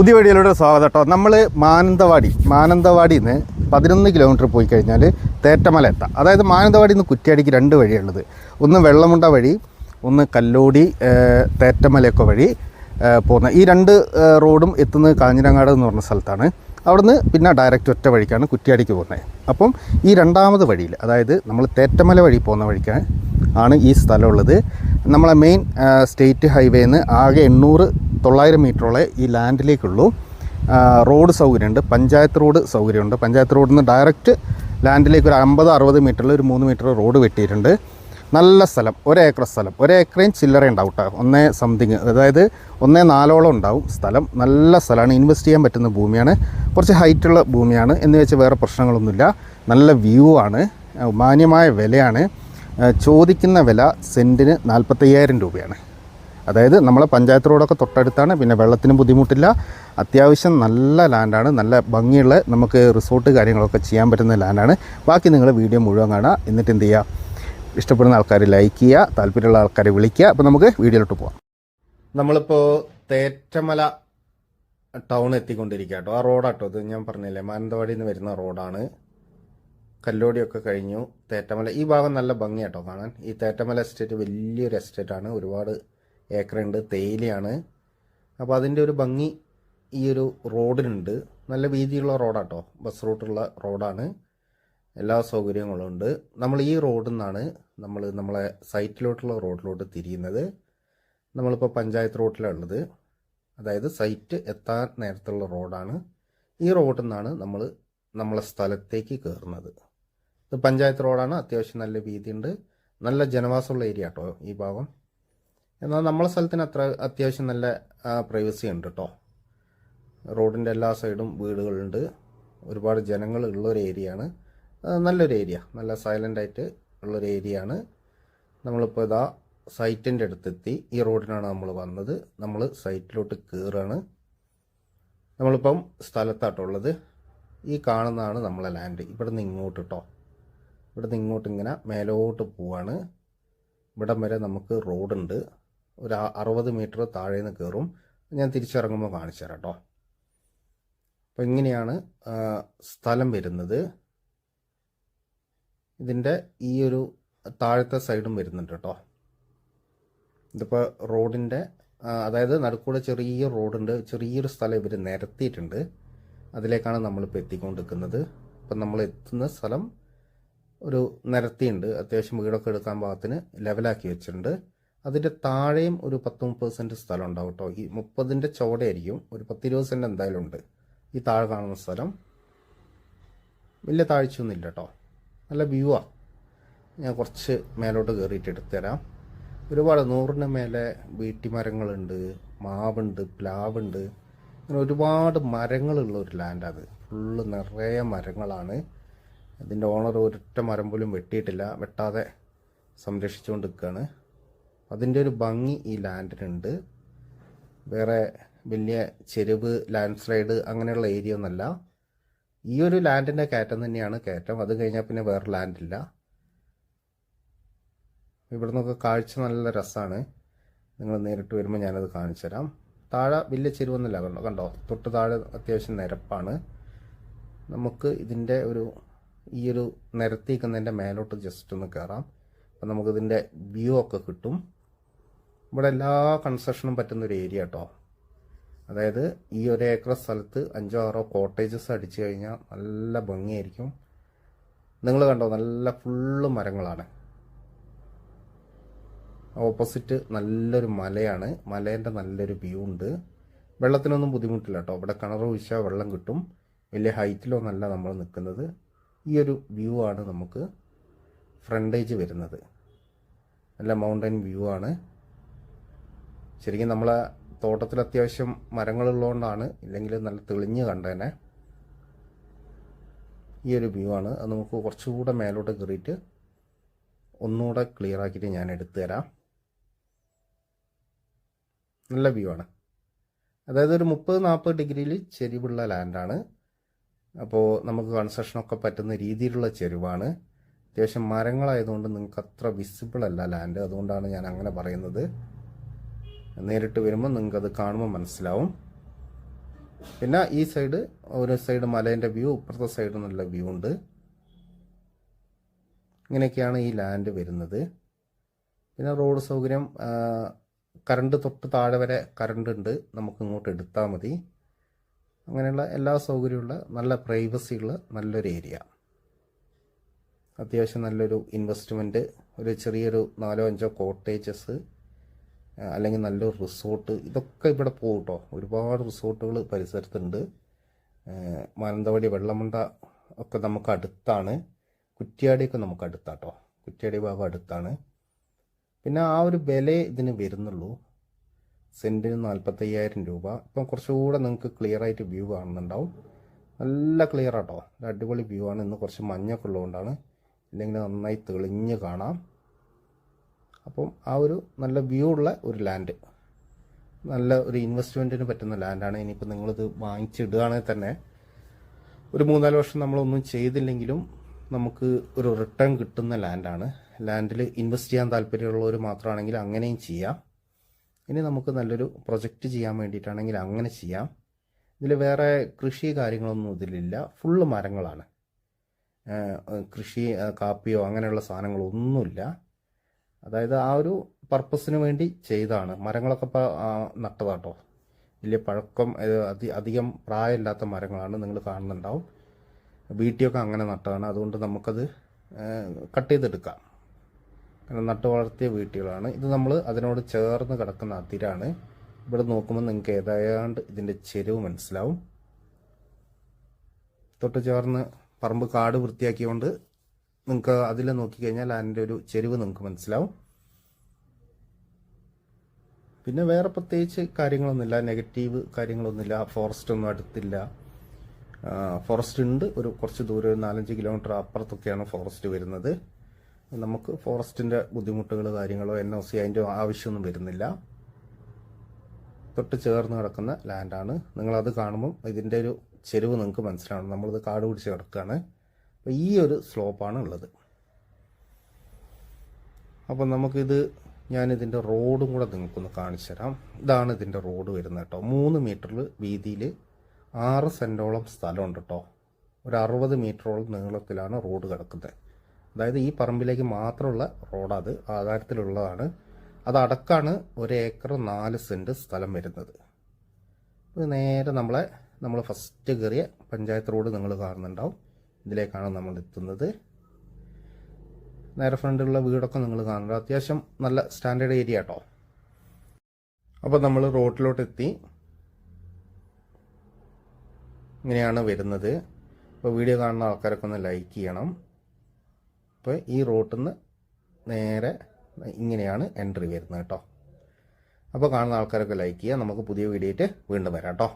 പുതിയ വീഡിയോയിലൂടെ സ്വാഗതം കേട്ടോ. നമ്മൾ മാനന്തവാടിയിൽ നിന്ന് 11 കിലോമീറ്റർ പോയി കഴിഞ്ഞാൽ തേറ്റമല എത്താം. അതായത് മാനന്തവാടിയിൽ നിന്ന് കുറ്റ്യാടിക്ക് 2 വഴിയുള്ളത്. ഒന്ന് വെള്ളമുണ്ട വഴി, ഒന്ന് കല്ലോടി തേറ്റമലയൊക്കെ വഴി പോകുന്ന ഈ 2 റോഡും എത്തുന്നത് കാഞ്ഞിരങ്ങാട് എന്ന് പറഞ്ഞ സ്ഥലത്താണ്. അവിടുന്ന് പിന്നെ ഡയറക്റ്റ് ഒറ്റ വഴിക്കാണ് കുറ്റ്യാടിക്ക് പോകുന്നത്. അപ്പം ഈ 2ാമത് വഴിയിൽ, അതായത് നമ്മൾ തേറ്റമല വഴി പോകുന്ന വഴിക്കാണ് ഈ സ്ഥലമുള്ളത്. നമ്മളെ മെയിൻ സ്റ്റേറ്റ് ഹൈവേയിൽ നിന്ന് ആകെ 800-900 മീറ്ററോളം ഈ ലാൻഡിലേക്കുള്ളൂ. റോഡ് സൗകര്യമുണ്ട്, പഞ്ചായത്ത് റോഡ് സൗകര്യമുണ്ട്. പഞ്ചായത്ത് റോഡിൽ നിന്ന് ഡയറക്റ്റ് ലാൻഡിലേക്ക് ഒരു 50-60 മീറ്ററിൽ ഒരു 3 മീറ്റർ റോഡ് വെട്ടിയിട്ടുണ്ട്. നല്ല സ്ഥലം, 1 ഏക്കർ സ്ഥലം, 1 ഏക്കറേയും ചില്ലറ ഉണ്ടാവും കേട്ടോ. 1 സംതിങ്, അതായത് 1.4 ഉണ്ടാവും സ്ഥലം. നല്ല സ്ഥലമാണ്, ഇൻവെസ്റ്റ് ചെയ്യാൻ പറ്റുന്ന ഭൂമിയാണ്. കുറച്ച് ഹൈറ്റുള്ള ഭൂമിയാണ് എന്ന് വെച്ച് വേറെ പ്രശ്നങ്ങളൊന്നുമില്ല. നല്ല വ്യൂ ആണ്, മാന്യമായ വിലയാണ്. ചോദിക്കുന്ന വില സെൻറ്റിന് 45,000 രൂപയാണ്. അതായത് നമ്മളെ പഞ്ചായത്ത് റോഡൊക്കെ തൊട്ടടുത്താണ്, പിന്നെ വെള്ളത്തിന് ബുദ്ധിമുട്ടില്ല. അത്യാവശ്യം നല്ല ലാൻഡാണ്, നല്ല ഭംഗിയുള്ള നമുക്ക് റിസോർട്ട് കാര്യങ്ങളൊക്കെ ചെയ്യാൻ പറ്റുന്ന ലാൻഡാണ്. ബാക്കി നിങ്ങൾ വീഡിയോ മുഴുവൻ കാണുക. എന്നിട്ട് എന്ത് ചെയ്യുക, ഇഷ്ടപ്പെടുന്ന ആൾക്കാർ ലൈക്ക് ചെയ്യുക, താല്പര്യമുള്ള ആൾക്കാരെ വിളിക്കുക. അപ്പോൾ നമുക്ക് വീഡിയോയിലോട്ട് പോകാം. നമ്മളിപ്പോൾ തേറ്റമല ടൗൺ എത്തിക്കൊണ്ടിരിക്കുക കേട്ടോ. ആ റോഡാട്ടോ ഇത്, ഞാൻ പറഞ്ഞില്ലേ മാനന്തവാടിയിൽ നിന്ന് വരുന്ന റോഡാണ്. കല്ലോടിയൊക്കെ കഴിഞ്ഞു. തേറ്റമല ഈ ഭാഗം നല്ല ഭംഗിയാട്ടോ കാണാൻ. ഈ തേറ്റമല എസ്റ്റേറ്റ് വലിയൊരു എസ്റ്റേറ്റാണ്, ഒരുപാട് ഏക്കറുണ്ട്, തേയിലയാണ്. അപ്പോൾ അതിൻ്റെ ഒരു ഭംഗി ഈ ഒരു റോഡിനുണ്ട്. നല്ല വീതിയുള്ള റോഡാട്ടോ, ബസ് റൂട്ടുള്ള റോഡാണ്, എല്ലാ സൗകര്യങ്ങളും ഉണ്ട്. നമ്മൾ ഈ റോഡിൽ നിന്നാണ് നമ്മളെ സൈറ്റിലോട്ടുള്ള റോഡിലോട്ട് തിരിയുന്നത്. നമ്മളിപ്പോൾ പഞ്ചായത്ത് റോഡിലുള്ളത്, അതായത് സൈറ്റ് എത്താൻ നേരത്തുള്ള റോഡാണ്. ഈ റോഡിൽ നിന്നാണ് നമ്മളെ സ്ഥലത്തേക്ക് കയറുന്നത്. ഇത് പഞ്ചായത്ത് റോഡാണ്, അത്യാവശ്യം നല്ല വീതിയുണ്ട്, നല്ല ജനവാസമുള്ള ഏരിയ കേട്ടോ ഈ ഭാഗം. എന്നാൽ നമ്മളെ സ്ഥലത്തിന് അത്യാവശ്യം നല്ല പ്രൈവസി ഉണ്ട് കേട്ടോ. റോഡിൻ്റെ എല്ലാ സൈഡും വീടുകളുണ്ട്, ഒരുപാട് ജനങ്ങൾ ഉള്ളൊരു ഏരിയയാണ്. നല്ലൊരു ഏരിയ, നല്ല സൈലൻ്റായിട്ട് ഉള്ളൊരു ഏരിയയാണ്. നമ്മളിപ്പോൾ ഇതാ സൈറ്റിൻ്റെ അടുത്തെത്തി. ഈ റോഡിനാണ് നമ്മൾ വന്നത്. നമ്മൾ സൈറ്റിലോട്ട് കയറുകയാണ്. നമ്മളിപ്പം സ്ഥലത്താട്ടുള്ളത്. ഈ കാണുന്നതാണ് നമ്മളെ ലാൻഡ്. ഇവിടെ നിന്ന് ഇങ്ങോട്ട് കേട്ടോ, ഇവിടെ നിന്ന് ഇങ്ങോട്ട് ഇങ്ങനെ മേലോട്ട് പോവാണ്. ഇവിടം വരെ നമുക്ക് റോഡുണ്ട്. ഒരു 60 മീറ്റർ താഴെ നിന്ന് കയറും. ഞാൻ തിരിച്ചിറങ്ങുമ്പോൾ കാണിച്ചു തരാം കേട്ടോ. അപ്പോൾ ഇങ്ങനെയാണ് സ്ഥലം വരുന്നത്. ഇതിൻ്റെ ഈ ഒരു താഴത്തെ സൈഡും വരുന്നുണ്ട് കേട്ടോ. ഇതിപ്പോൾ റോഡിൻ്റെ, അതായത് നടുക്കൂടെ ചെറിയ റോഡുണ്ട്, ചെറിയൊരു സ്ഥലം ഇവർ നിരത്തിയിട്ടുണ്ട്. അതിലേക്കാണ് നമ്മളിപ്പോൾ എത്തിക്കൊണ്ടിരിക്കുന്നത്. ഇപ്പം നമ്മൾ എത്തുന്ന സ്ഥലം ഒരു നിരത്തിയുണ്ട്, അത്യാവശ്യം വീടൊക്കെ എടുക്കാൻ പാകത്തിന് ലെവലാക്കി വെച്ചിട്ടുണ്ട്. അതിൻ്റെ താഴെയും ഒരു 10-30 സ്ഥലം ഉണ്ടാവും കേട്ടോ. ഈ 30ൻ്റെ ചോടയായിരിക്കും, ഒരു 10-20 സെൻറ്റ് എന്തായാലും ഉണ്ട് ഈ താഴെ കാണുന്ന സ്ഥലം. വലിയ താഴ്ചയൊന്നുമില്ല കേട്ടോ, നല്ല വ്യൂ ആണ്. ഞാൻ കുറച്ച് മേലോട്ട് കയറിയിട്ട് എടുത്തുതരാം. ഒരുപാട് 100ന് മേലെ വീട്ടിമരങ്ങളുണ്ട്, മാവുണ്ട്, പ്ലാവുണ്ട്, അങ്ങനെ ഒരുപാട് മരങ്ങളുള്ള ഒരു ലാൻഡ്. അത് ഫുള്ള് നിറയെ മരങ്ങളാണ്. അതിൻ്റെ ഓണർ ഒരൊറ്റ മരം പോലും വെട്ടിയിട്ടില്ല, വെട്ടാതെ സംരക്ഷിച്ചുകൊണ്ട് നിൽക്കുകയാണ്. അതിൻ്റെ ഒരു ഭംഗി ഈ ലാൻഡിനുണ്ട്. വേറെ വലിയ ചെരുവ്, ലാൻഡ് സ്ലൈഡ് അങ്ങനെയുള്ള ഏരിയ ഒന്നല്ല. ഈ ഒരു ലാൻഡിൻ്റെ കയറ്റം തന്നെയാണ് കയറ്റം. അത് കഴിഞ്ഞാൽ പിന്നെ വേറെ ലാൻഡില്ല. ഇവിടെ നിന്നൊക്കെ കാഴ്ച നല്ല രസമാണ്. നിങ്ങൾ നേരിട്ട് വരുമ്പോൾ ഞാനത് കാണിച്ചു തരാം. താഴെ വലിയ ചെരുവൊന്നുമില്ല, കണ്ടോ തൊട്ട് താഴെ അത്യാവശ്യം നിരപ്പാണ്. നമുക്ക് ഇതിൻ്റെ ഈ ഒരു നിരത്തിക്കുന്നതിൻ്റെ മേലോട്ട് ജസ്റ്റ് ഒന്ന് കയറാം. അപ്പം നമുക്കിതിൻ്റെ വ്യൂ ഒക്കെ കിട്ടും. ഇവിടെ എല്ലാ കൺസ്ട്രക്ഷനും പറ്റുന്നൊരു ഏരിയ കേട്ടോ. അതായത് ഈ 1 ഏക്കർ സ്ഥലത്ത് 5-6 കോട്ടേജസ് അടിച്ചു കഴിഞ്ഞാൽ നല്ല ഭംഗിയായിരിക്കും. നിങ്ങൾ കണ്ടോ, നല്ല ഫുള്ള് മരങ്ങളാണ്. ഓപ്പോസിറ്റ് നല്ലൊരു മലയാണ്, മലേൻ്റെ നല്ലൊരു വ്യൂ ഉണ്ട്. വെള്ളത്തിനൊന്നും ബുദ്ധിമുട്ടില്ല കേട്ടോ. ഇവിടെ കിണർ കുഴിച്ചാൽ വെള്ളം കിട്ടും. വലിയ ഹൈറ്റിലൊന്നല്ല നമ്മൾ നിൽക്കുന്നത്. ഈ ഒരു വ്യൂ ആണ് നമുക്ക് ഫ്രണ്ടേജ് വരുന്നത്. നല്ല മൗണ്ടൻ വ്യൂ ആണ്. ശരിക്കും നമ്മളെ തോട്ടത്തിൽ അത്യാവശ്യം മരങ്ങളുള്ളതുകൊണ്ടാണ്, ഇല്ലെങ്കിൽ നല്ല തെളിഞ്ഞ് കണ്ടേനെ. ഈ ഒരു വ്യൂ ആണ്. അത് നമുക്ക് കുറച്ചുകൂടെ മേലോട്ട് കയറിയിട്ട് ഒന്നുകൂടെ ക്ലിയർ ആക്കിയിട്ട് ഞാൻ എടുത്തു തരാം. നല്ല വ്യൂ ആണ്. അതായത് ഒരു 30-40 ഡിഗ്രിയിൽ ചെരിവുള്ള ലാൻഡാണ്. അപ്പോൾ നമുക്ക് കൺസ്ട്രക്ഷനൊക്കെ പറ്റുന്ന രീതിയിലുള്ള ചെരുവാണ്. അത്യാവശ്യം മരങ്ങളായതുകൊണ്ട് നിങ്ങൾക്ക് അത്ര വിസിബിൾ അല്ല ലാൻഡ്. അതുകൊണ്ടാണ് ഞാൻ അങ്ങനെ പറയുന്നത്. നേരിട്ട് വരുമ്പോൾ നിങ്ങൾക്കത് കാണുമ്പോൾ മനസ്സിലാവും. പിന്നെ ഈ സൈഡ് ഒരു സൈഡ് മലേൻ്റെ വ്യൂ, ഇപ്പുറത്തെ സൈഡ് നല്ല വ്യൂ ഉണ്ട്. ഇങ്ങനെയൊക്കെയാണ് ഈ ലാൻഡ് വരുന്നത്. പിന്നെ റോഡ് സൗകര്യം, കറണ്ട് തൊട്ട് താഴെ വരെ കറണ്ട് ഉണ്ട്, നമുക്ക് ഇങ്ങോട്ട് എടുത്താൽ മതി. അങ്ങനെയുള്ള എല്ലാ സൗകര്യമുള്ള നല്ല പ്രൈവസി ഉള്ള നല്ലൊരു ഏരിയ. അത്യാവശ്യം നല്ലൊരു ഇൻവെസ്റ്റ്മെൻറ്റ്, ഒരു ചെറിയൊരു 4-5 കോട്ടേജസ് അല്ലെങ്കിൽ നല്ലൊരു റിസോർട്ട്, ഇതൊക്കെ ഇവിടെ പോകും കേട്ടോ. ഒരുപാട് റിസോർട്ടുകൾ പരിസരത്തുണ്ട്. മാനന്തവാടി വെള്ളമുണ്ട ഒക്കെ നമുക്ക് അടുത്താണ്. കുറ്റ്യാടിയൊക്കെ നമുക്ക് അടുത്താട്ടോ. കുറ്റ്യാടി ഭാഗം അടുത്താണ്. പിന്നെ ആ ഒരു വില ഇതിന് വരുന്നുള്ളൂ. സെൻറ്റിന് 45,000 രൂപ. ഇപ്പം കുറച്ചുകൂടെ നിങ്ങൾക്ക് ക്ലിയർ ആയിട്ട് വ്യൂ കാണുന്നുണ്ടാവും. നല്ല ക്ലിയർ ആട്ടോ, അടിപൊളി വ്യൂ ആണ്. ഇന്ന് കുറച്ച് മഞ്ഞൊക്കെ ഉള്ളതുകൊണ്ടാണ്, ഇല്ലെങ്കിൽ നന്നായി തെളിഞ്ഞ് കാണാം. അപ്പം ആ ഒരു നല്ല വ്യൂ ഉള്ള ഒരു ലാൻഡ്, നല്ല ഒരു ഇൻവെസ്റ്റ്മെൻറ്റിന് പറ്റുന്ന ലാൻഡാണ്. ഇനിയിപ്പോൾ നിങ്ങളിത് വാങ്ങിച്ചിടുകയാണെങ്കിൽ തന്നെ ഒരു 3-4 വർഷം നമ്മളൊന്നും ചെയ്തില്ലെങ്കിലും നമുക്ക് ഒരു റിട്ടേൺ കിട്ടുന്ന ലാൻഡാണ്. ലാൻഡിൽ ഇൻവെസ്റ്റ് ചെയ്യാൻ താല്പര്യമുള്ളവർ മാത്രമാണെങ്കിൽ അങ്ങനെയും ചെയ്യാം. ഇനി നമുക്ക് നല്ലൊരു പ്രൊജക്റ്റ് ചെയ്യാൻ വേണ്ടിയിട്ടാണെങ്കിൽ അങ്ങനെ ചെയ്യാം. ഇതിൽ വേറെ കൃഷി കാര്യങ്ങളൊന്നും ഇതിലില്ല, ഫുള്ള് മരങ്ങളാണ്. കൃഷി, കാപ്പിയോ അങ്ങനെയുള്ള സാധനങ്ങളൊന്നുമില്ല. അതായത് ആ ഒരു പർപ്പസിന് വേണ്ടി ചെയ്താണ്. മരങ്ങളൊക്കെ ഇപ്പോൾ നട്ടതാട്ടോ. വലിയ പഴക്കം, അധികം പ്രായമില്ലാത്ത മരങ്ങളാണ്, നിങ്ങൾ കാണുന്നുണ്ടാവും. വീട്ടിയൊക്കെ അങ്ങനെ നട്ടതാണ്. അതുകൊണ്ട് നമുക്കത് കട്ട് ചെയ്തെടുക്കാം. കാരണം നട്ട് വളർത്തിയ വീട്ടുകളാണ് ഇത്. നമ്മൾ അതിനോട് ചേർന്ന് കിടക്കുന്ന അതിരാണ്. ഇവിടെ നോക്കുമ്പോൾ നിങ്ങൾക്ക് ഏതാണ്ട് ഇതിൻ്റെ ചെരുവ് മനസ്സിലാവും. തൊട്ട് ചേർന്ന് പറമ്പ് കാട് വൃത്തിയാക്കിയതുകൊണ്ട് നിങ്ങൾക്ക് അതിൽ നോക്കിക്കഴിഞ്ഞാൽ അതിൻ്റെ ഒരു ചെരുവ് നിങ്ങൾക്ക് മനസ്സിലാവും. പിന്നെ വേറെ പ്രത്യേകിച്ച് കാര്യങ്ങളൊന്നുമില്ല, നെഗറ്റീവ് കാര്യങ്ങളൊന്നുമില്ല. ഫോറസ്റ്റ് ഒന്നും അടുത്തില്ല. ഫോറസ്റ്റ് ഉണ്ട്, ഒരു കുറച്ച് ദൂരം, ഒരു 4-5 കിലോമീറ്റർ അപ്പുറത്തൊക്കെയാണ് ഫോറസ്റ്റ് വരുന്നത്. നമുക്ക് ഫോറസ്റ്റിൻ്റെ ബുദ്ധിമുട്ടുകൾ കാര്യങ്ങളോ NOC അതിൻ്റെ ആവശ്യമൊന്നും വരുന്നില്ല. തൊട്ട് ചേർന്ന് കിടക്കുന്ന ലാൻഡാണ്. നിങ്ങളത് കാണുമ്പം ഇതിൻ്റെ ഒരു ചെരുവ് നിങ്ങൾക്ക് മനസ്സിലാവണം. നമ്മളിത് കാട് പിടിച്ച് കിടക്കുകയാണ്. അപ്പോൾ ഈ ഒരു സ്ലോപ്പാണ് ഉള്ളത്. അപ്പം നമുക്കിത്, ഞാനിതിൻ്റെ റോഡും കൂടെ നിങ്ങൾക്കൊന്ന് കാണിച്ചു തരാം. ഇതാണ് ഇതിൻ്റെ റോഡ് വരുന്നത് കേട്ടോ. 3 മീറ്ററിൽ വീതിയിൽ 6 സെൻറ്റോളം സ്ഥലമുണ്ട് കേട്ടോ. ഒരു 60 മീറ്ററോളം നീളത്തിലാണ് റോഡ് കിടക്കുന്നത്. അതായത് ഈ പറമ്പിലേക്ക് മാത്രമുള്ള റോഡത്, ആധാരത്തിലുള്ളതാണ്. അതടക്കാണ് 1 ഏക്കർ 4 സെൻറ്റ് സ്ഥലം വരുന്നത്. ഇത് നേരെ നമ്മൾ ഫസ്റ്റ് കയറിയ പഞ്ചായത്ത് റോഡ് നിങ്ങൾ കാണുന്നുണ്ടാവും. ഇതിലേക്കാണ് നമ്മൾ എത്തുന്നത്. നേരെ ഫ്രണ്ടിലുള്ള വീടൊക്കെ നിങ്ങൾ കാണുന്നുണ്ട്. അത്യാവശ്യം നല്ല സ്റ്റാൻഡേർഡ് ഏരിയ കേട്ടോ. അപ്പോൾ നമ്മൾ റോഡിലോട്ട് എത്തി. ഇങ്ങനെയാണ് വരുന്നത്. അപ്പോൾ വീഡിയോ കാണുന്ന ആൾക്കാരൊക്കെ ഒന്ന് ലൈക്ക് ചെയ്യണം. അപ്പോൾ ഈ റോട്ടിൽ നിന്ന് നേരെ ഇങ്ങനെയാണ് എൻട്രി വരുന്നത് കേട്ടോ. അപ്പോൾ കാണുന്ന ആൾക്കാരൊക്കെ ലൈക്ക് ചെയ്യുക. നമുക്ക് പുതിയ വീഡിയോ ആയിട്ട് വീണ്ടും വരാം കേട്ടോ.